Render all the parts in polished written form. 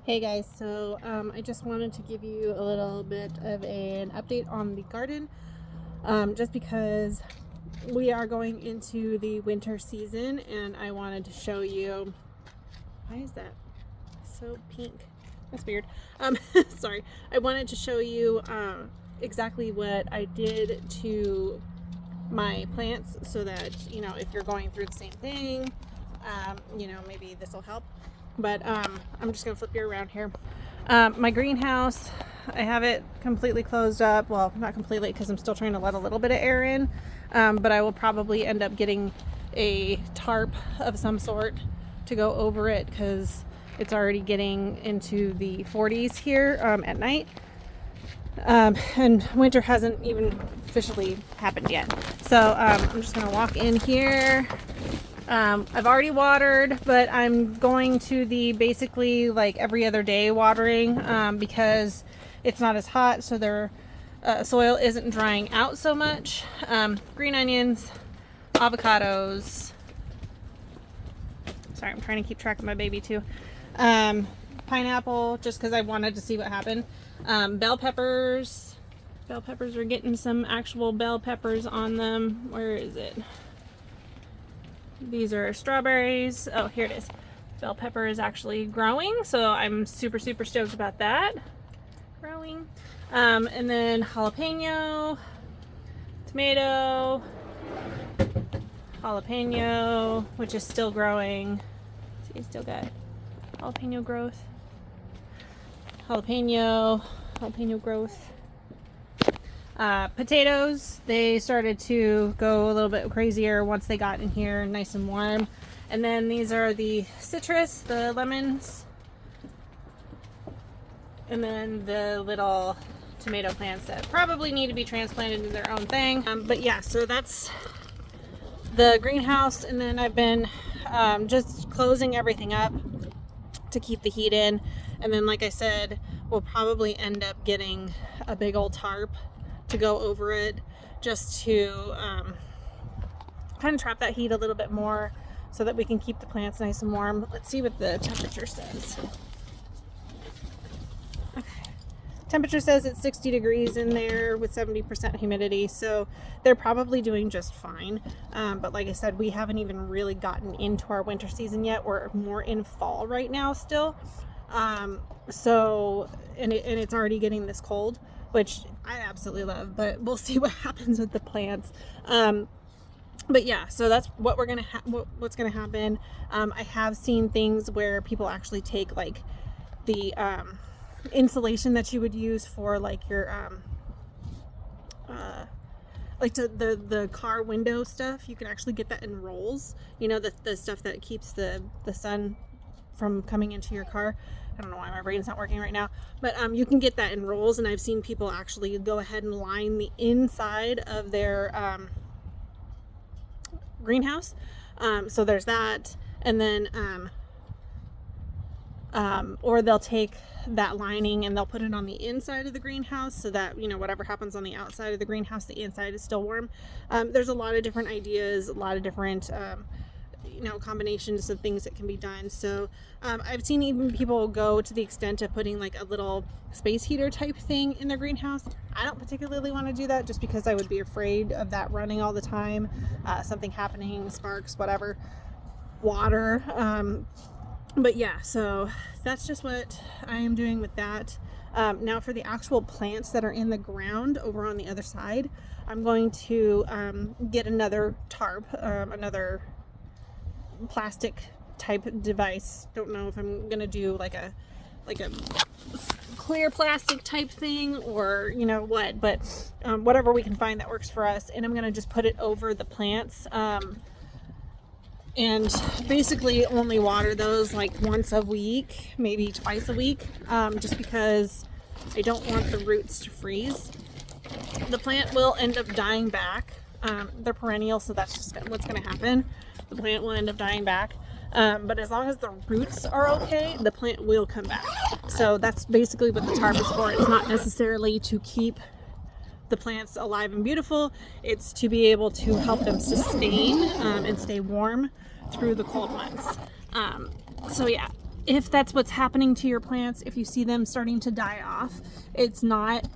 Hey guys, so I just wanted to give you a little bit of an update on the garden, just because we are going into the winter season and I wanted to show you. Why is that so pink? That's weird. Sorry. I wanted to show you exactly what I did to my plants so that, if you're going through the same thing, maybe this will help. But I'm just gonna flip you around here. My greenhouse, I have it completely closed up. Well, not completely because I'm still trying to let a little bit of air in, but I will probably end up getting a tarp of some sort to go over it because it's already getting into the 40s here at night, and winter hasn't even officially happened yet. So I'm just gonna walk in here. I've already watered, but I'm going to the basically like every other day watering because it's not as hot, so their soil isn't drying out so much. Green onions, avocados. Sorry, I'm trying to keep track of my baby too. Pineapple, just because I wanted to see what happened. Bell peppers. Bell peppers are getting some actual bell peppers on them. Where is it? These are strawberries. Oh, here it is. Bell pepper is actually growing, so I'm super stoked about that. Growing. And then jalapeno, tomato, jalapeno, which is still growing. See, still got jalapeno growth. Jalapeno growth. Potatoes, they started to go a little bit crazier once they got in here nice and warm. And then these are the citrus, the lemons, and then the little tomato plants that probably need to be transplanted into their own thing. But yeah, so that's the greenhouse, and then I've been just closing everything up to keep the heat in. And then, like I said, we'll probably end up getting a big old tarp to go over it, just to kind of trap that heat a little bit more so that we can keep the plants nice and warm. Let's see what the temperature says. Okay. Temperature says it's 60 degrees in there with 70% humidity, so they're probably doing just fine. But like I said, we haven't even really gotten into our winter season yet. We're more in fall right now still. So it's already getting this cold, which I absolutely love, but we'll see what happens with the plants. But yeah, so that's what we're gonna what's gonna happen. I have seen things where people actually take like the insulation that you would use for like your like the car window stuff. You can actually get that in rolls, the stuff that keeps the sun from coming into your car. I don't know why my brain's not working right now, but you can get that in rolls, and I've seen people actually go ahead and line the inside of their greenhouse. So there's that, and then or they'll take that lining and they'll put it on the inside of the greenhouse so that whatever happens on the outside of the greenhouse, the inside is still warm. There's a lot of different ideas, a lot of different combinations of things that can be done. So I've seen even people go to the extent of putting like a little space heater type thing in their greenhouse. I don't particularly want to do that just because I would be afraid of that running all the time, something happening, sparks, whatever, water. But yeah, so that's just what I am doing with that. Now for the actual plants that are in the ground over on the other side, I'm going to get another tarp, another plastic type device. Don't know if I'm gonna do like a clear plastic type thing or what, but whatever we can find that works for us. And I'm gonna just put it over the plants, and basically only water those like once a week, maybe twice a week, just because I don't want the roots to freeze. The plant will end up dying back. They're perennial, so that's just what's going to happen. The plant will end up dying back. But as long as the roots are okay, the plant will come back. So that's basically what the tarp is for. It's not necessarily to keep the plants alive and beautiful. It's to be able to help them sustain and stay warm through the cold months. So yeah, if that's what's happening to your plants, if you see them starting to die off, it's not,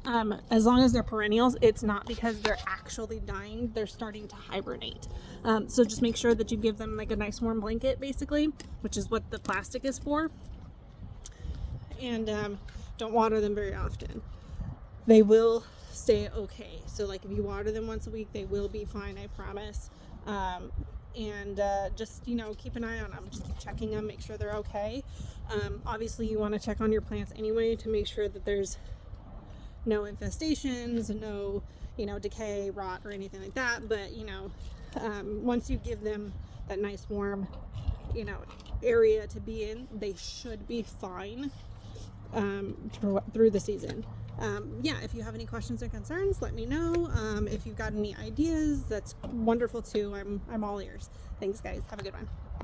as long as they're perennials, it's not because they're actually dying, they're starting to hibernate. So just make sure that you give them like a nice warm blanket, basically, which is what the plastic is for. And don't water them very often. They will stay okay. So like if you water them once a week, they will be fine, I promise. And just, you know, keep an eye on them, just keep checking them, make sure they're okay. Obviously you want to check on your plants anyway to make sure that there's no infestations, no, you know, decay, rot, or anything like that. But, you know, once you give them that nice warm, you know, area to be in, they should be fine through the season. Yeah, if you have any questions or concerns, let me know. If you've got any ideas, that's wonderful too. I'm all ears. Thanks guys, have a good one.